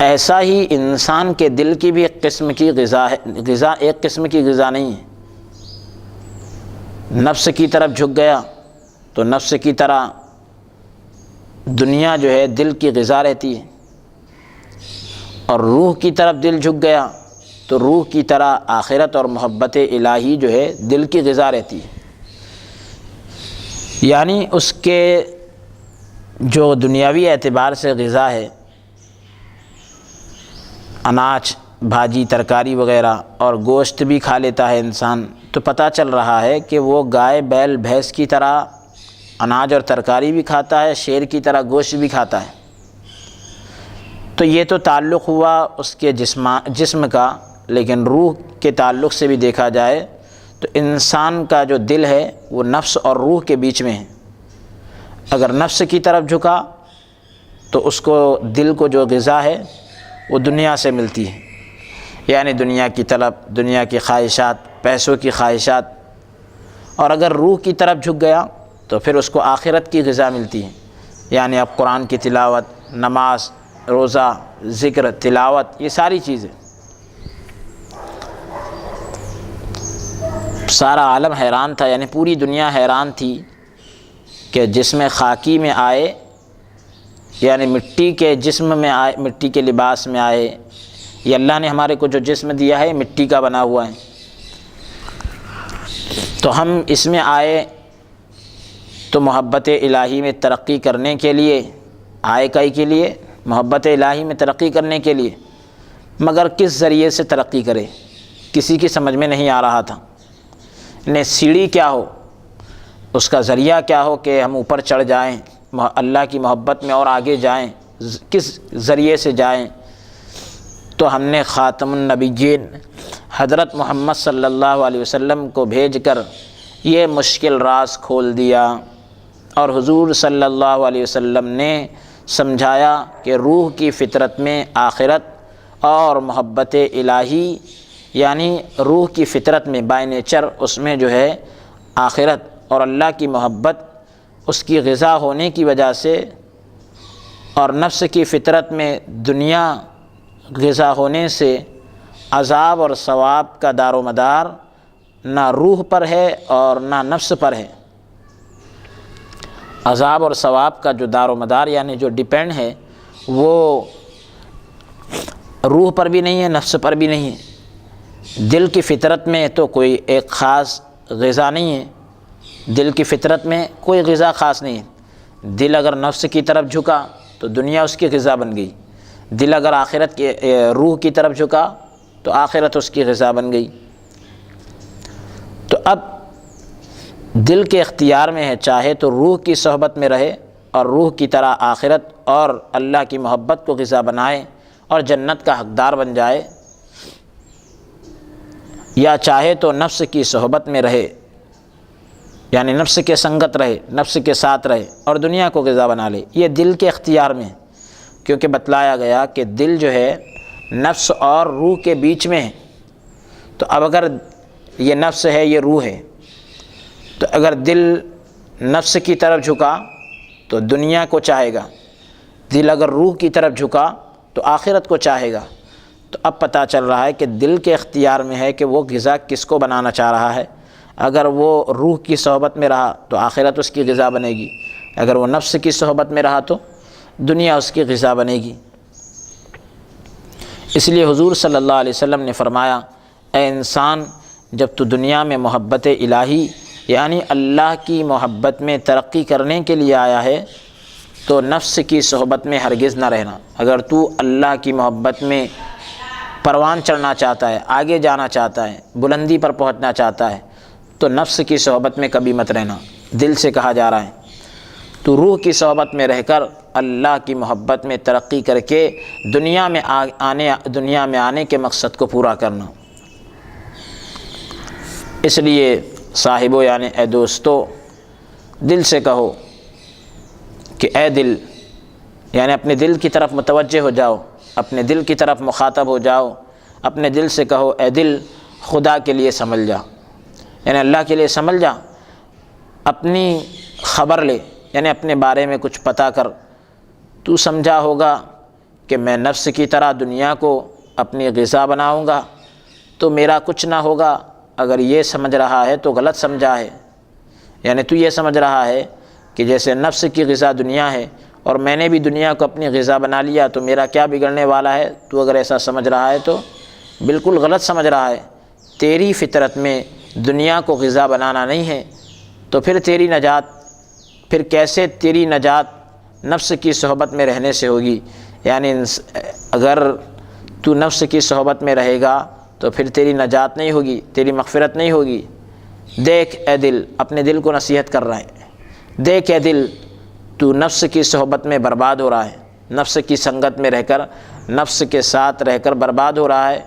ایسا ہی انسان کے دل کی بھی ایک قسم کی غذا ہے، غذا ایک قسم کی غذا نہیں ہے۔ نفس کی طرف جھک گیا تو نفس کی طرح دنیا جو ہے دل کی غذا رہتی ہے، اور روح کی طرف دل جھک گیا تو روح کی طرح آخرت اور محبت الہی جو ہے دل کی غذا رہتی ہے۔ یعنی اس کے جو دنیاوی اعتبار سے غذا ہے، اناج بھاجی ترکاری وغیرہ اور گوشت بھی کھا لیتا ہے انسان، تو پتہ چل رہا ہے کہ وہ گائے بیل بھینس کی طرح اناج اور ترکاری بھی کھاتا ہے، شیر کی طرح گوشت بھی کھاتا ہے۔ تو یہ تو تعلق ہوا اس کے جسم کا، لیکن روح کے تعلق سے بھی دیکھا جائے تو انسان کا جو دل ہے وہ نفس اور روح کے بیچ میں ہے۔ اگر نفس کی طرف جھکا تو اس کو دل کو جو غذا ہے وہ دنیا سے ملتی ہے، یعنی دنیا کی طلب، دنیا کی خواہشات، پیسوں کی خواہشات۔ اور اگر روح کی طرف جھک گیا تو پھر اس کو آخرت کی غذا ملتی ہے، یعنی اب قرآن کی تلاوت، نماز، روزہ، ذکر، تلاوت، یہ ساری چیزیں۔ سارا عالم حیران تھا، یعنی پوری دنیا حیران تھی کہ جسم خاکی میں آئے، یعنی مٹی کے جسم میں آئے، مٹی کے لباس میں آئے۔ یہ اللہ نے ہمارے کو جو جسم دیا ہے مٹی کا بنا ہوا ہے، تو ہم اس میں آئے تو محبت الہی میں ترقی کرنے کے لیے آئے، کئی کے لیے محبت الہی میں ترقی کرنے کے لیے، مگر کس ذریعے سے ترقی کرے کسی کی سمجھ میں نہیں آ رہا تھا۔ سیڑھی کیا ہو، اس کا ذریعہ کیا ہو کہ ہم اوپر چڑھ جائیں، اللہ کی محبت میں اور آگے جائیں، کس ذریعے سے جائیں؟ تو ہم نے خاتم النبیین حضرت محمد صلی اللہ علیہ وسلم کو بھیج کر یہ مشکل راز کھول دیا، اور حضور صلی اللہ علیہ وسلم نے سمجھایا کہ روح کی فطرت میں آخرت اور محبت الہی، یعنی روح کی فطرت میں بائی نیچر اس میں جو ہے آخرت اور اللہ کی محبت اس کی غذا ہونے کی وجہ سے، اور نفس کی فطرت میں دنیا غذا ہونے سے عذاب اور ثواب کا دار و مدار نہ روح پر ہے اور نہ نفس پر ہے۔ عذاب اور ثواب کا جو دار و مدار یعنی جو ڈیپینڈ ہے وہ روح پر بھی نہیں ہے، نفس پر بھی نہیں ہے۔ دل کی فطرت میں تو کوئی ایک خاص غذا نہیں ہے، دل کی فطرت میں کوئی غذا خاص نہیں ہے۔ دل اگر نفس کی طرف جھکا تو دنیا اس کی غذا بن گئی، دل اگر آخرت کے روح کی طرف جھکا تو آخرت اس کی غذا بن گئی۔ تو اب دل کے اختیار میں ہے، چاہے تو روح کی صحبت میں رہے اور روح کی طرح آخرت اور اللہ کی محبت کو غذا بنائے اور جنت کا حقدار بن جائے، یا چاہے تو نفس کی صحبت میں رہے، یعنی نفس کے سنگت رہے، نفس کے ساتھ رہے اور دنیا کو غذا بنا لے۔ یہ دل کے اختیار میں ہے، کیونکہ بتلایا گیا کہ دل جو ہے نفس اور روح کے بیچ میں ہے۔ تو اب اگر یہ نفس ہے، یہ روح ہے، تو اگر دل نفس کی طرف جھکا تو دنیا کو چاہے گا، دل اگر روح کی طرف جھکا تو آخرت کو چاہے گا۔ تو اب پتہ چل رہا ہے کہ دل کے اختیار میں ہے کہ وہ غذا کس کو بنانا چاہ رہا ہے۔ اگر وہ روح کی صحبت میں رہا تو آخرت اس کی غذا بنے گی، اگر وہ نفس کی صحبت میں رہا تو دنیا اس کی غذا بنے گی۔ اس لیے حضور صلی اللہ علیہ وسلم نے فرمایا، اے انسان، جب تو دنیا میں محبت الہی یعنی اللہ کی محبت میں ترقی کرنے کے لیے آیا ہے تو نفس کی صحبت میں ہرگز نہ رہنا۔ اگر تو اللہ کی محبت میں پروان چڑھنا چاہتا ہے، آگے جانا چاہتا ہے، بلندی پر پہنچنا چاہتا ہے تو نفس کی صحبت میں کبھی مت رہنا۔ دل سے کہا جا رہا ہے تو روح کی صحبت میں رہ کر اللہ کی محبت میں ترقی کر کے دنیا میں آنے کے مقصد کو پورا کرنا۔ اس لیے صاحبو یعنی اے دوستو، دل سے کہو کہ اے دل، یعنی اپنے دل کی طرف متوجہ ہو جاؤ، اپنے دل کی طرف مخاطب ہو جاؤ، اپنے دل سے کہو اے دل، خدا کے لیے سنبھل جا، یعنی اللہ کے لیے سنبھل جا، اپنی خبر لے، یعنی اپنے بارے میں کچھ پتہ کر۔ تو سمجھا ہوگا کہ میں نفس کی طرح دنیا کو اپنی غذا بناؤں گا تو میرا کچھ نہ ہوگا، اگر یہ سمجھ رہا ہے تو غلط سمجھا ہے۔ یعنی تو یہ سمجھ رہا ہے کہ جیسے نفس کی غذا دنیا ہے اور میں نے بھی دنیا کو اپنی غذا بنا لیا تو میرا کیا بگڑنے والا ہے، تو اگر ایسا سمجھ رہا ہے تو بالکل غلط سمجھ رہا ہے۔ تیری فطرت میں دنیا کو غذا بنانا نہیں ہے، تو پھر تیری نجات، پھر کیسے تیری نجات نفس کی صحبت میں رہنے سے ہوگی؟ یعنی اگر تو نفس کی صحبت میں رہے گا تو پھر تیری نجات نہیں ہوگی، تیری مغفرت نہیں ہوگی۔ دیکھ اے دل، اپنے دل کو نصیحت کر رہے ہیں، دیکھ اے دل، تو نفس کی صحبت میں برباد ہو رہا ہے، نفس کی سنگت میں رہ کر، نفس کے ساتھ رہ کر برباد ہو رہا ہے۔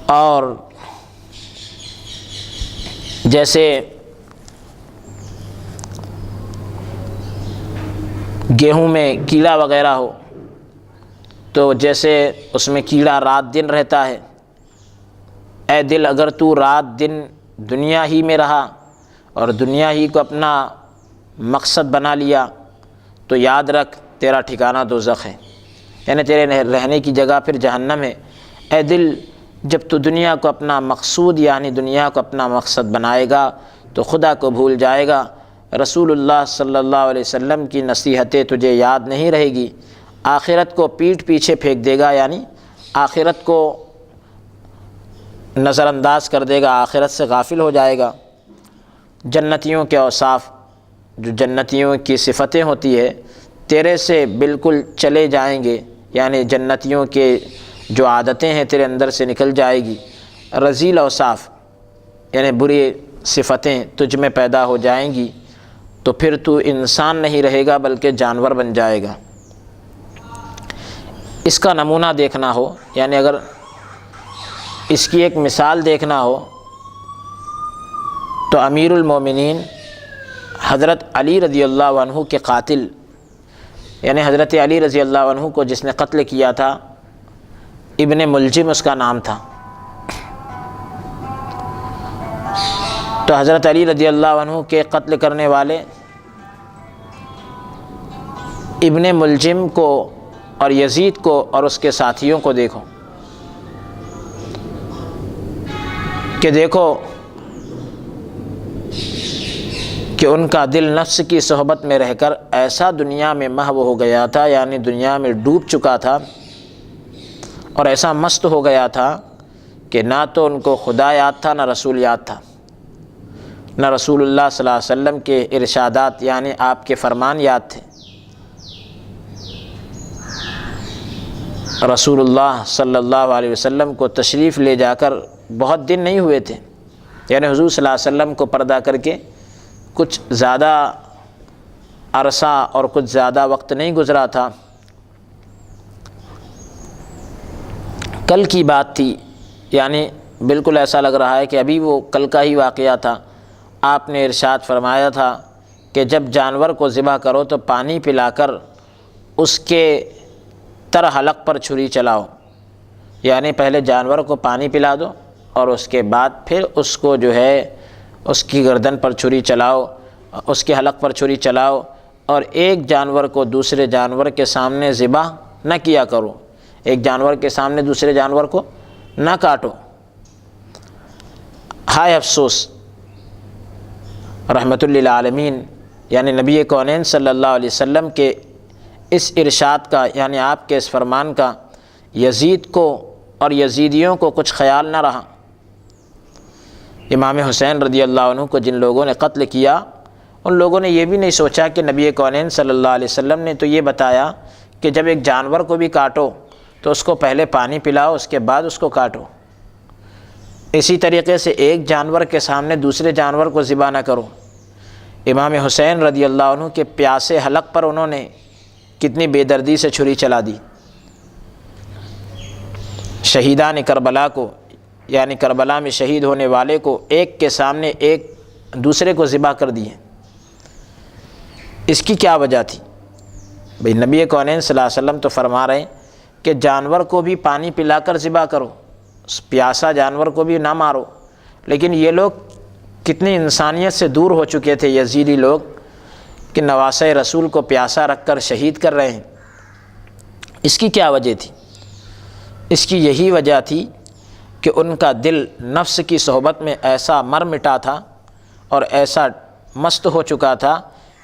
اور جیسے گیہوں میں کیڑا وغیرہ ہو تو جیسے اس میں کیڑا رات دن رہتا ہے، اے دل اگر تو رات دن دنیا ہی میں رہا اور دنیا ہی کو اپنا مقصد بنا لیا تو یاد رکھ تیرا ٹھکانہ دوزخ ہے، یعنی تیرے رہنے کی جگہ پھر جہنم ہے۔ اے دل، جب تو دنیا کو اپنا مقصود یعنی دنیا کو اپنا مقصد بنائے گا تو خدا کو بھول جائے گا، رسول اللہ صلی اللہ علیہ وسلم کی نصیحتیں تجھے یاد نہیں رہے گی، آخرت کو پیٹھ پیچھے پھینک دے گا، یعنی آخرت کو نظر انداز کر دے گا، آخرت سے غافل ہو جائے گا۔ جنتیوں کے اوصاف، جو جنتیوں کی صفتیں ہوتی ہے، تیرے سے بالکل چلے جائیں گے، یعنی جنتیوں کے جو عادتیں ہیں تیرے اندر سے نکل جائے گی۔ رذیل اوصاف یعنی بری صفتیں تجھ میں پیدا ہو جائیں گی تو پھر تو انسان نہیں رہے گا بلکہ جانور بن جائے گا۔ اس کا نمونہ دیکھنا ہو، یعنی اگر اس کی ایک مثال دیکھنا ہو تو امیر المومنین حضرت علی رضی اللہ عنہ کے قاتل، یعنی حضرت علی رضی اللہ عنہ کو جس نے قتل کیا تھا، ابن ملجم اس کا نام تھا۔ تو حضرت علی رضی اللہ عنہ کے قتل کرنے والے ابن ملجم کو اور یزید کو اور اس کے ساتھیوں کو دیکھو کہ کہ ان کا دل نفس کی صحبت میں رہ کر ایسا دنیا میں محو ہو گیا تھا، یعنی دنیا میں ڈوب چکا تھا اور ایسا مست ہو گیا تھا کہ نہ تو ان کو خدا یاد تھا نہ رسول یاد تھا، نہ رسول اللہ صلی اللہ علیہ وسلم کے ارشادات یعنی آپ کے فرمان یاد تھے۔ رسول اللہ صلی اللہ علیہ وسلم کو تشریف لے جا کر بہت دن نہیں ہوئے تھے، یعنی حضور صلی اللہ علیہ وسلم کو پردہ کر کے کچھ زیادہ عرصہ اور کچھ زیادہ وقت نہیں گزرا تھا۔ کل کی بات تھی، یعنی بالکل ایسا لگ رہا ہے کہ ابھی وہ کل کا ہی واقعہ تھا۔ آپ نے ارشاد فرمایا تھا کہ جب جانور کو ذبح کرو تو پانی پلا کر اس کے تر حلق پر چھری چلاؤ، یعنی پہلے جانور کو پانی پلا دو اور اس کے بعد پھر اس کو جو ہے اس کی گردن پر چھری چلاؤ، اس کے حلق پر چھری چلاؤ، اور ایک جانور کو دوسرے جانور کے سامنے ذبح نہ کیا کرو، ایک جانور کے سامنے دوسرے جانور کو نہ کاٹو۔ ہائے افسوس، رحمت للعالمین یعنی نبی کونین صلی اللہ علیہ وسلم کے اس ارشاد کا، یعنی آپ کے اس فرمان کا یزید کو اور یزیدیوں کو کچھ خیال نہ رہا۔ امام حسین رضی اللہ عنہ کو جن لوگوں نے قتل کیا، ان لوگوں نے یہ بھی نہیں سوچا کہ نبی کونین صلی اللہ علیہ وسلم نے تو یہ بتایا کہ جب ایک جانور کو بھی کاٹو تو اس کو پہلے پانی پلاؤ، اس کے بعد اس کو کاٹو۔ اسی طریقے سے ایک جانور کے سامنے دوسرے جانور کو ذبح نہ کرو۔ امام حسین رضی اللہ عنہ کے پیاسے حلق پر انہوں نے کتنی بے دردی سے چھری چلا دی۔ شہیدان کربلا کو، یعنی کربلا میں شہید ہونے والے کو ایک کے سامنے ایک دوسرے کو ذبح کر دیے۔ اس کی کیا وجہ تھی؟ بھئی نبی کونین صلی اللہ علیہ وسلم تو فرما رہے ہیں کہ جانور کو بھی پانی پلا کر ذبح کرو، پیاسا جانور کو بھی نہ مارو، لیکن یہ لوگ کتنی انسانیت سے دور ہو چکے تھے، یزیدی لوگ، کہ نواسہ رسول کو پیاسا رکھ کر شہید کر رہے ہیں۔ اس کی کیا وجہ تھی؟ اس کی یہی وجہ تھی کہ ان کا دل نفس کی صحبت میں ایسا مر مٹا تھا اور ایسا مست ہو چکا تھا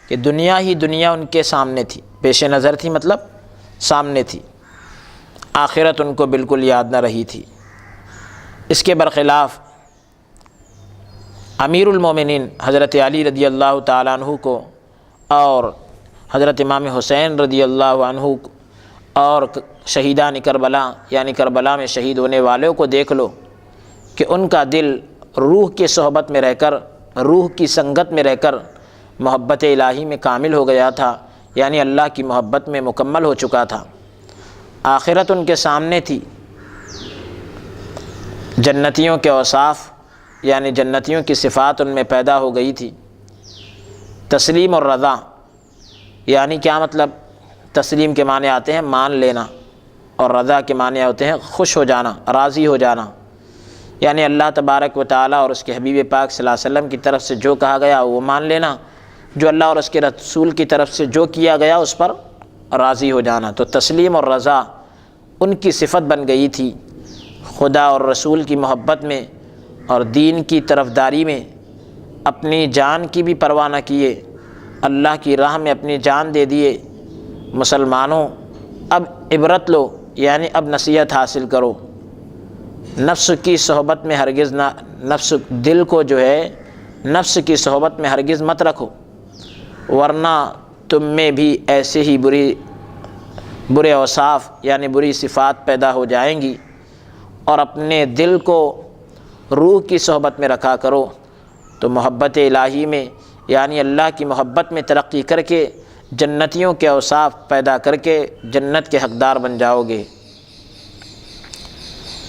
کہ دنیا ہی دنیا ان کے سامنے تھی، پیش نظر تھی، مطلب سامنے تھی، آخرت ان کو بالکل یاد نہ رہی تھی۔ اس کے برخلاف امیر المومنین حضرت علی رضی اللہ تعالیٰ عنہ کو اور حضرت امام حسین رضی اللہ عنہ اور شہیدان کربلا یعنی کربلا میں شہید ہونے والوں کو دیکھ لو کہ ان کا دل روح کی صحبت میں رہ کر، روح کی سنگت میں رہ کر محبت الہی میں کامل ہو گیا تھا، یعنی اللہ کی محبت میں مکمل ہو چکا تھا۔ آخرت ان کے سامنے تھی، جنتیوں کے اوصاف یعنی جنتیوں کی صفات ان میں پیدا ہو گئی تھی۔ تسلیم اور رضا یعنی کیا مطلب؟ تسلیم کے معنی آتے ہیں مان لینا، اور رضا کے معنی ہوتے ہیں خوش ہو جانا، راضی ہو جانا، یعنی اللہ تبارک و تعالیٰ اور اس کے حبیب پاک صلی اللہ علیہ وسلم کی طرف سے جو کہا گیا وہ مان لینا، جو اللہ اور اس کے رسول کی طرف سے جو کیا گیا اس پر راضی ہو جانا۔ تو تسلیم اور رضا ان کی صفت بن گئی تھی۔ خدا اور رسول کی محبت میں اور دین کی طرفداری میں اپنی جان کی بھی پرواہ نہ کیے، اللہ کی راہ میں اپنی جان دے دیے۔ مسلمانوں اب عبرت لو، یعنی اب نصیحت حاصل کرو، نفس کی صحبت میں ہرگز نہ، نفس دل کو جو ہے نفس کی صحبت میں ہرگز مت رکھو، ورنہ تم میں بھی ایسے ہی برے اوصاف یعنی بری صفات پیدا ہو جائیں گی۔ اور اپنے دل کو روح کی صحبت میں رکھا کرو تو محبت الہی میں یعنی اللہ کی محبت میں ترقی کر کے جنتیوں کے اوصاف پیدا کر کے جنت کے حقدار بن جاؤ گے۔